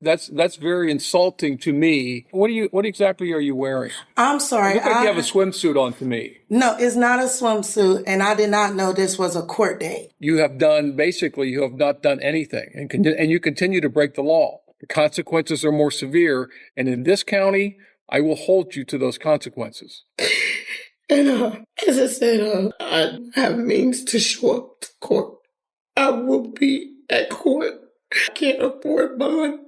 That's very insulting to me. What exactly are you wearing? I'm sorry. You look like you have a swimsuit on to me. No, it's not a swimsuit, and I did not know this was a court date. You have not done anything, and you continue to break the law. The consequences are more severe, and in this county, I will hold you to those consequences. And as I said, I have means to show up to court. I will be at court. I can't afford bond,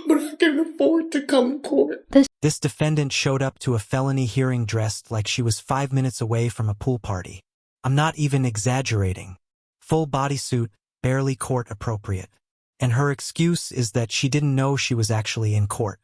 but I can afford to come to court. This defendant showed up to a felony hearing dressed like she was 5 minutes away from a pool party. I'm not even exaggerating. Full bodysuit, barely court appropriate. And her excuse is that she didn't know she was actually in court.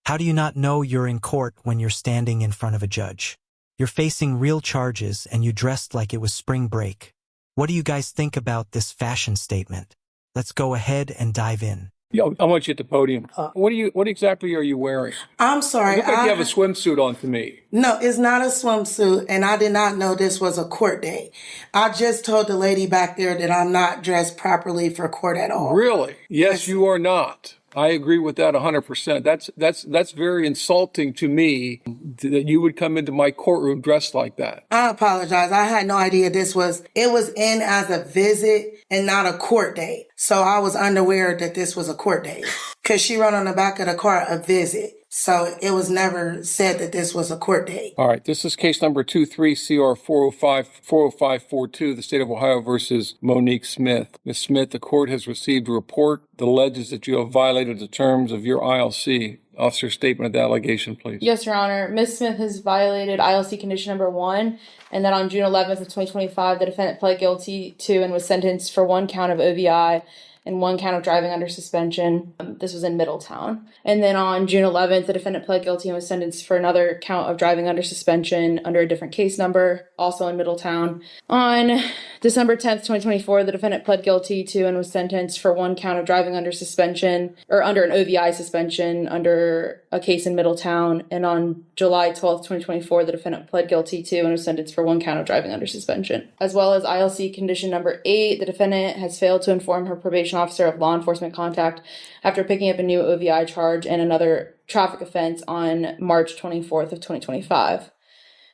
How do you not know you're in court when you're standing in front of a judge? You're facing real charges and you dressed like it was spring break. What do you guys think about this fashion statement? Let's go ahead and dive in. Yo, I want you at the podium. What exactly are you wearing? I'm sorry. You look like you have a swimsuit on to me. No, it's not a swimsuit, and I did not know this was a court date. I just told the lady back there that I'm not dressed properly for court at all. Really? Yes, you are not. I agree with that 100%. That's very insulting to me that you would come into my courtroom dressed like that. I apologize. I had no idea it was in as a visit and not a court date. So I was unaware that this was a court date because she wrote on the back of the car a visit. So it was never said that this was a court date. All right. This is case number 23-CR-40542, the state of Ohio versus Monique Smith. Ms. Smith, the court has received a report that alleges that you have violated the terms of your ILC. Officer, statement of the allegation, please. Yes, Your Honor. Ms. Smith has violated ILC condition number 1, and then on June 11th of 2025, the defendant pled guilty to and was sentenced for 1 count of OVI and 1 count of driving under suspension. This was in Middletown. And then on June 11th, the defendant pled guilty and was sentenced for another count of driving under suspension under a different case number, also in Middletown. On December 10th, 2024, the defendant pled guilty to and was sentenced for 1 count of driving under suspension, or under an OVI suspension under a case in Middletown. And on July 12th, 2024, the defendant pled guilty to and was sentenced for 1 count of driving under suspension. As well as ILC condition number 8, the defendant has failed to inform her probation officer of law enforcement contact after picking up a new OVI charge and another traffic offense on March 24th of 2025.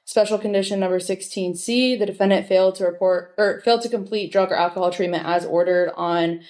Special condition number 16C, the defendant failed to complete drug or alcohol treatment as ordered on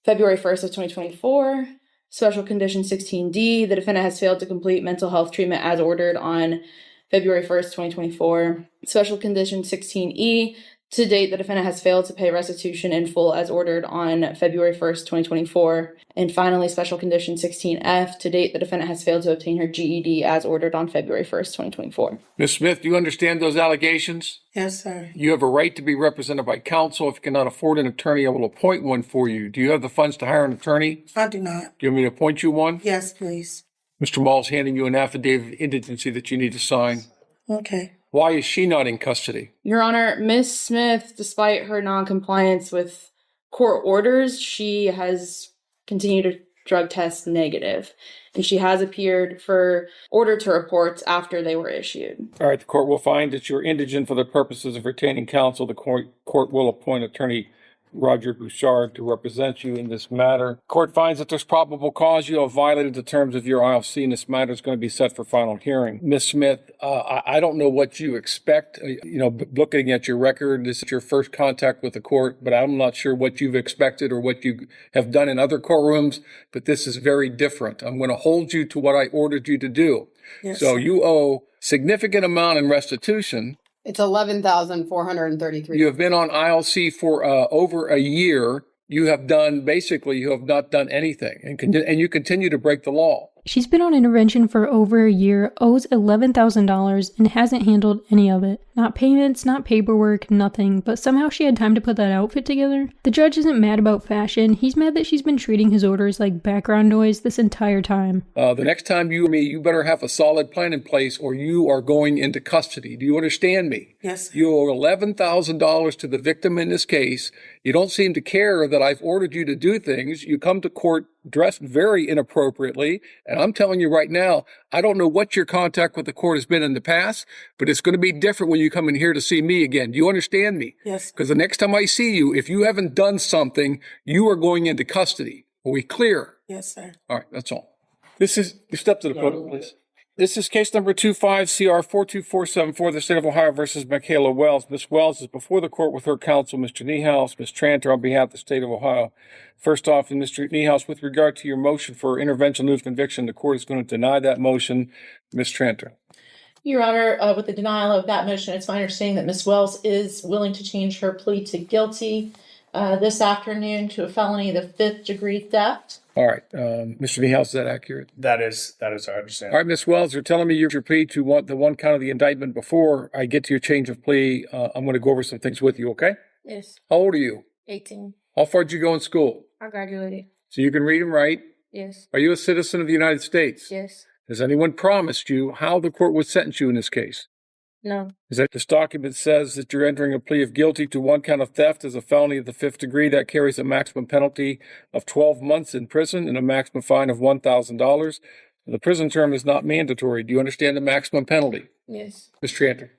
February 1st of 2024. Special condition 16D, the defendant has failed to complete mental health treatment as ordered on February 1st, 2024. Special condition 16E, to date, the defendant has failed to pay restitution in full as ordered on February 1st, 2024. And finally, special condition 16F, to date, the defendant has failed to obtain her GED as ordered on February 1st, 2024. Ms. Smith, do you understand those allegations? Yes, sir. You have a right to be represented by counsel. If you cannot afford an attorney, I will appoint one for you. Do you have the funds to hire an attorney? I do not. Do you want me to appoint you one? Yes, please. Mr. Mall's handing you an affidavit of indigency that you need to sign. Okay. Why is she not in custody? Your Honor, Ms. Smith, despite her noncompliance with court orders, she has continued to drug test negative, and she has appeared for order to reports after they were issued. All right, the court will find that you're indigent for the purposes of retaining counsel. The court will appoint attorney Roger Bouchard to represent you in this matter. Court finds that there's probable cause you have violated the terms of your ILC, and this matter is going to be set for final hearing. Ms. Smith, I don't know what you expect. Looking at your record, this is your first contact with the court, but I'm not sure what you've expected or what you have done in other courtrooms, but this is very different. I'm going to hold you to what I ordered you to do. Yes, so sir. you owe significant amount in restitution. It's $11,433. You have been on ILC for over a year. You have not done anything, and you continue to break the law. She's been on intervention for over a year, owes $11,000, and hasn't handled any of it. Not payments, not paperwork, nothing, but somehow she had time to put that outfit together. The judge isn't mad about fashion, he's mad that she's been treating his orders like background noise this entire time. The next time you better have a solid plan in place or you are going into custody. Do you understand me? Yes. You owe $11,000 to the victim in this case. You don't seem to care that I've ordered you to do things. You come to court dressed very inappropriately. And I'm telling you right now, I don't know what your contact with the court has been in the past, but it's going to be different when you come in here to see me again. Do you understand me? Yes. Because the next time I see you, if you haven't done something, you are going into custody. Are we clear? Yes, sir. All right, that's all. This is, you step to the podium, please. This is case number 25CR42474, the state of Ohio versus Michaela Wells. Ms. Wells is before the court with her counsel, Mr. Niehaus, Ms. Tranter, on behalf of the state of Ohio. First off, Mr. Niehaus, with regard to your motion for intervention of conviction, the court is going to deny that motion. Ms. Tranter. Your Honor, with the denial of that motion, it's my understanding that Ms. Wells is willing to change her plea to guilty this afternoon to a felony of the 5th degree theft. All right, Mr. Niehaus, is that accurate? That is our understanding. All right, Ms. Wells, you're telling me your plea to the one count of the indictment. Before I get to your change of plea, I'm going to go over some things with you, okay? Yes. How old are you? 18. How far did you go in school? I graduated. So you can read and write? Yes. Are you a citizen of the United States? Yes. Has anyone promised you how the court would sentence you in this case? No. Is that this document says that you're entering a plea of guilty to one count of theft as a felony of the 5th degree that carries a maximum penalty of 12 months in prison and a maximum fine of $1,000. The prison term is not mandatory. Do you understand the maximum penalty? Yes. Ms. Tranter.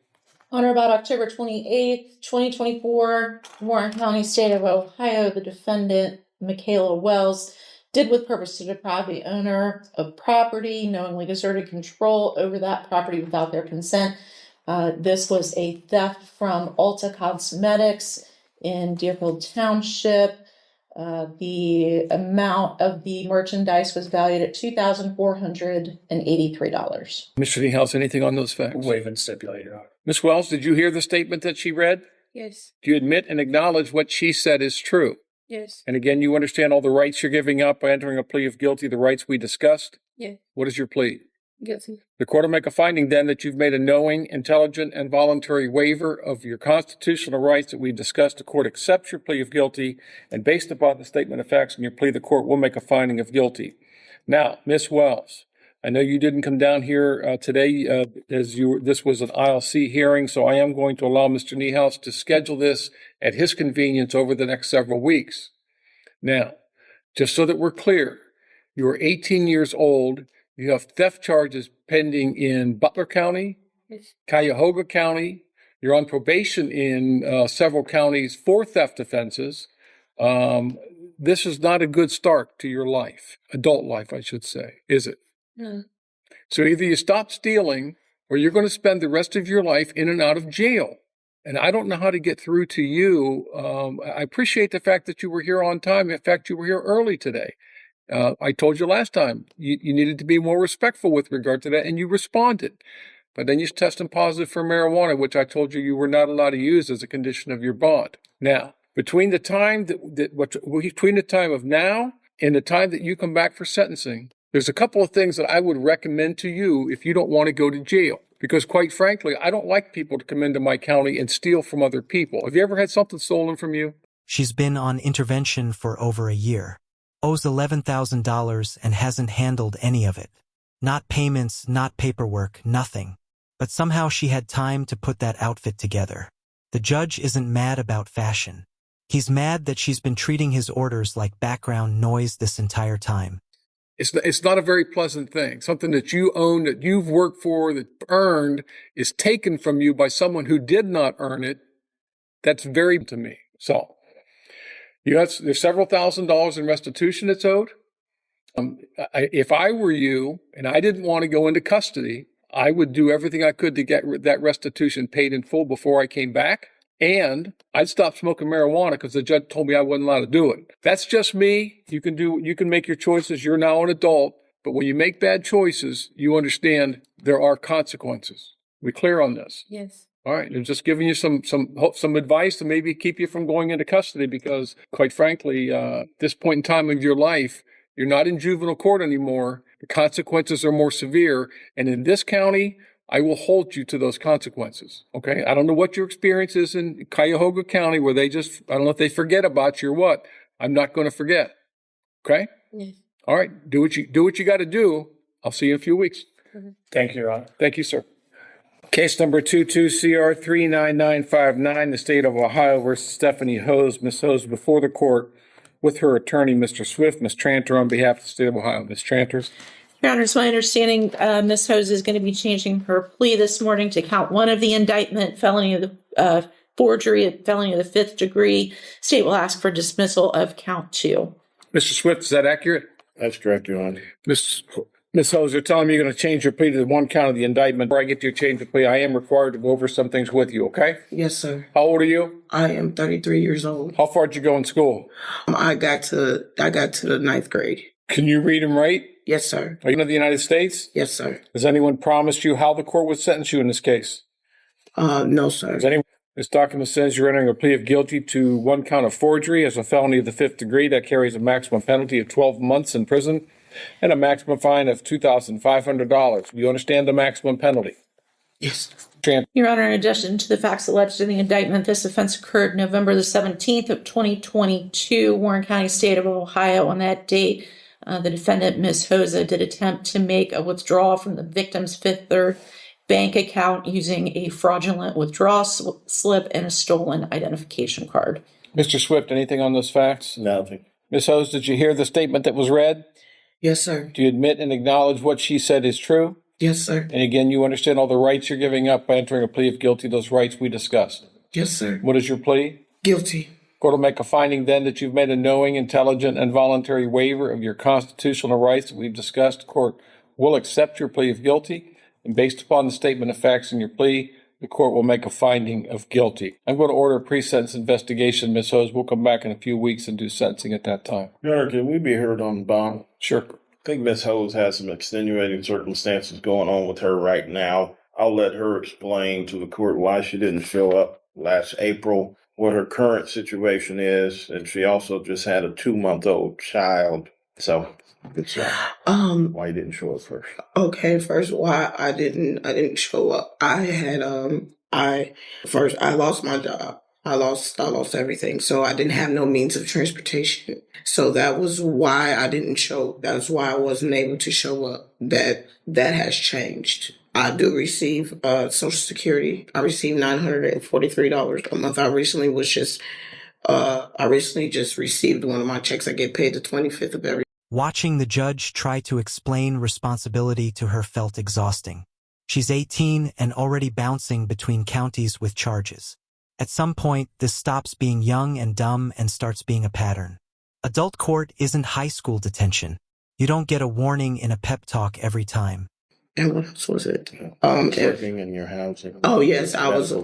On or about October 28th, 2024, Warren County, state of Ohio, the defendant, Michaela Wells, did with purpose to deprive the owner of property, knowingly exerted control over that property without their consent. This was a theft from Ulta Cosmetics in Deerfield Township. The amount of the merchandise was valued at $2,483. Mr. Niehaus, anything on those facts? Waive and stipulate, Your Honor. Ms. Wells, did you hear the statement that she read? Yes. Do you admit and acknowledge what she said is true? Yes. And again, you understand all the rights you're giving up by entering a plea of guilty, the rights we discussed? Yes. What is your plea? Guilty. The court will make a finding then that you've made a knowing, intelligent, and voluntary waiver of your constitutional rights that we discussed. The court accepts your plea of guilty, and based upon the statement of facts in your plea, the court will make a finding of guilty. Now, Ms. Wells, I know you didn't come down here today this was an ILC hearing, so I am going to allow Mr. Niehaus to schedule this at his convenience over the next several weeks. Now, just so that we're clear, you are 18 years old. You have theft charges pending in Butler County, Yes. Cuyahoga County. You're on probation in several counties for theft offenses. This is not a good start to your life, adult life, I should say, is it? No. So either you stop stealing or you're going to spend the rest of your life in and out of jail. And I don't know how to get through to you. I appreciate the fact that you were here on time. In fact, you were here early today. I told you last time you needed to be more respectful with regard to that, and you responded. But then you tested positive for marijuana, which I told you were not allowed to use as a condition of your bond. Now, between the time between the time of now and the time that you come back for sentencing, there's a couple of things that I would recommend to you if you don't want to go to jail. Because quite frankly, I don't like people to come into my county and steal from other people. Have you ever had something stolen from you? She's been on intervention for over a year, owes $11,000 and hasn't handled any of it. Not payments, not paperwork, nothing. But somehow she had time to put that outfit together. The judge isn't mad about fashion. He's mad that she's been treating his orders like background noise this entire time. It's not a very pleasant thing. Something that you own, that you've worked for, that earned, is taken from you by someone who did not earn it. That's very to me. So, there's several $1,000s in restitution that's owed. If I were you and I didn't want to go into custody, I would do everything I could to get that restitution paid in full before I came back. And I'd stop smoking marijuana because the judge told me I wasn't allowed to do it. That's just me. You can make your choices. You're now an adult. But when you make bad choices, you understand there are consequences. We clear on this? Yes. All right. I'm just giving you some advice to maybe keep you from going into custody because, quite frankly, at this point in time of your life, you're not in juvenile court anymore. The consequences are more severe. And in this county, I will hold you to those consequences, okay? I don't know what your experience is in Cuyahoga County where I don't know if they forget about you or what. I'm not going to forget, okay? Yes. All right, do what you got to do. I'll see you in a few weeks. Mm-hmm. Thank you, Your Honor. Thank you, sir. Case number 22CR39959, the state of Ohio versus Stephanie Hose. Ms. Hose before the court with her attorney, Mr. Swift. Ms. Tranter on behalf of the state of Ohio. Ms. Tranter. Your Honor, it's my understanding Ms. Hose is going to be changing her plea this morning to count one of the indictment, felony of the forgery, felony of the 5th degree. State will ask for dismissal of count 2. Mr. Swift, is that accurate? That's correct, Your Honor. Ms. Hose, you're telling me you're going to change your plea to the one count of the indictment. Before I get to your change of plea, I am required to go over some things with you, okay? Yes, sir. How old are you? I am 33 years old. How far did you go in school? I got to the ninth grade. Can you read and write? Yes, sir. Are you in the United States? Yes, sir. Has anyone promised you how the court would sentence you in this case? No, sir. This document says you're entering a plea of guilty to one count of forgery as a felony of the 5th degree. That carries a maximum penalty of 12 months in prison and a maximum fine of $2,500. Do you understand the maximum penalty? Yes. Your Honor, in addition to the facts alleged in the indictment, this offense occurred November the 17th of 2022, Warren County, state of Ohio. On that date, the defendant, Ms. Hosa, did attempt to make a withdrawal from the victim's Fifth Third bank account using a fraudulent withdrawal slip and a stolen identification card. Mr. Swift, anything on those facts? Nothing. Ms. Hose, did you hear the statement that was read? Yes, sir. Do you admit and acknowledge what she said is true? Yes, sir. And again, you understand all the rights you're giving up by entering a plea of guilty, those rights we discussed? Yes, sir. What is your plea? Guilty. Court will make a finding then that you've made a knowing, intelligent, and voluntary waiver of your constitutional rights that we've discussed. The court will accept your plea of guilty, and based upon the statement of facts in your plea, the court will make a finding of guilty. I'm going to order a pre-sentence investigation, Ms. Hose. We'll come back in a few weeks and do sentencing at that time. Your Honor, can we be heard on bond? Sure. I think Ms. Hose has some extenuating circumstances going on with her right now. I'll let her explain to the court why she didn't show up last April, what her current situation is, and she also just had a 2-month-old child. So, why you didn't show up first? Okay, first, why I didn't show up. I lost my job. I lost everything. So I didn't have no means of transportation. So that was why I didn't show. That's why I wasn't able to show up. That has changed. I do receive Social Security. I receive $943 a month. I recently just received one of my checks. I get paid the 25th of every. Watching the judge try to explain responsibility to her felt exhausting. She's 18 and already bouncing between counties with charges. At some point, this stops being young and dumb and starts being a pattern. Adult court isn't high school detention. You don't get a warning in a pep talk every time. And what else was it? Working in your housing. Oh, yes, I was. I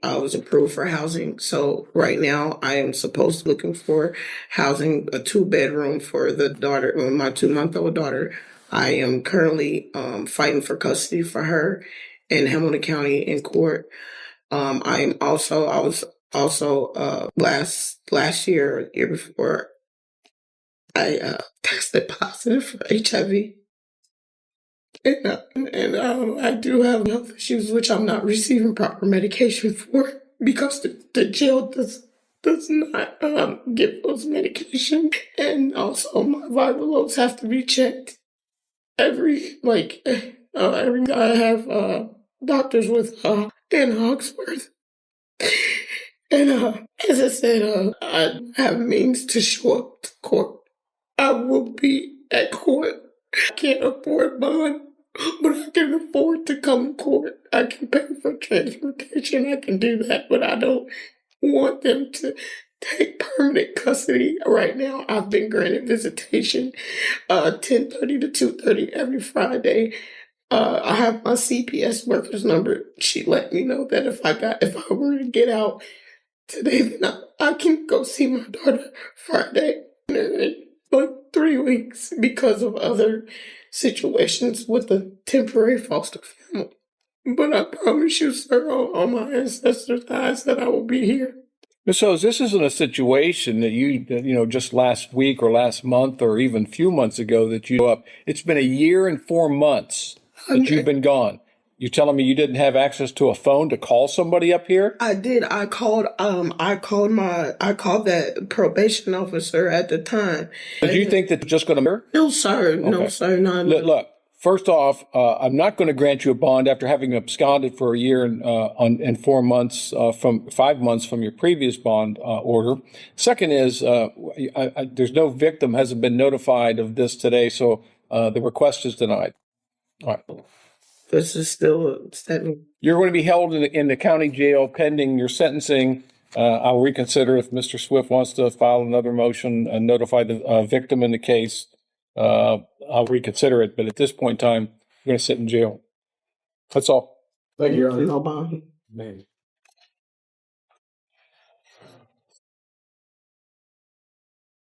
was approved for housing. So right now I am supposed to looking for housing, a 2-bedroom for my 2-month-old daughter. I am currently fighting for custody for her in Hamilton County in court. I was also last year before, I tested positive for HIV. And I do have health issues, which I'm not receiving proper medication for because the jail does not give those medication. And also my vital loads have to be checked every I have doctors with in Hogsworth. And as I said, I have means to show up to court. I will be at court. I can't afford bond, but I can afford to come to court. I can pay for transportation. I can do that, but I don't want them to take permanent custody right now. I've been granted visitation 10:30 to 2:30 every Friday. I have my CPS worker's number. She let me know that if I were to get out today, then I can go see my daughter Friday. Like 3 weeks because of other situations with the temporary foster family. But I promise you, sir, on my ancestors' eyes, that I will be here. So this isn't a situation that you just last week or last month or even a few months ago that you up. It's been a year and 4 months that you've been gone. You're telling me you didn't have access to a phone to call somebody up here? I did. I called that probation officer at the time. Did you think that you're just going to? No, sir. Okay. No, sir. No. Look, first off, I'm not going to grant you a bond after having absconded for a year and 4 months from 5 months from your previous bond order. Second is there's no victim hasn't been notified of this today, so the request is denied. All right. This is still a statement. You're going to be held in the county jail pending your sentencing I'll reconsider if Mr. Swift wants to file another motion and notify the victim in the case. I'll reconsider it, but at this point in time, you're going to sit in jail. That's all. Thank you, Your Honor. No bond. Man.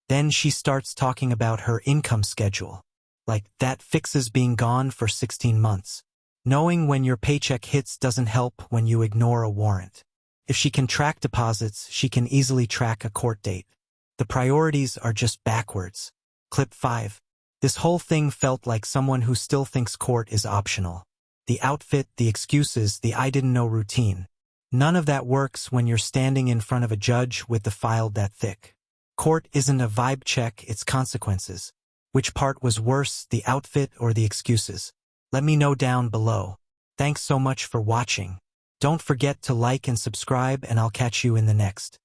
Then she starts talking about her income schedule. Like that fixes being gone for 16 months. Knowing when your paycheck hits doesn't help when you ignore a warrant. If she can track deposits, she can easily track a court date. The priorities are just backwards. Clip 5. This whole thing felt like someone who still thinks court is optional. The outfit, the excuses, the I didn't know routine. None of that works when you're standing in front of a judge with the file that thick. Court isn't a vibe check, it's consequences. Which part was worse, the outfit or the excuses? Let me know down below. Thanks so much for watching. Don't forget to like and subscribe, and I'll catch you in the next.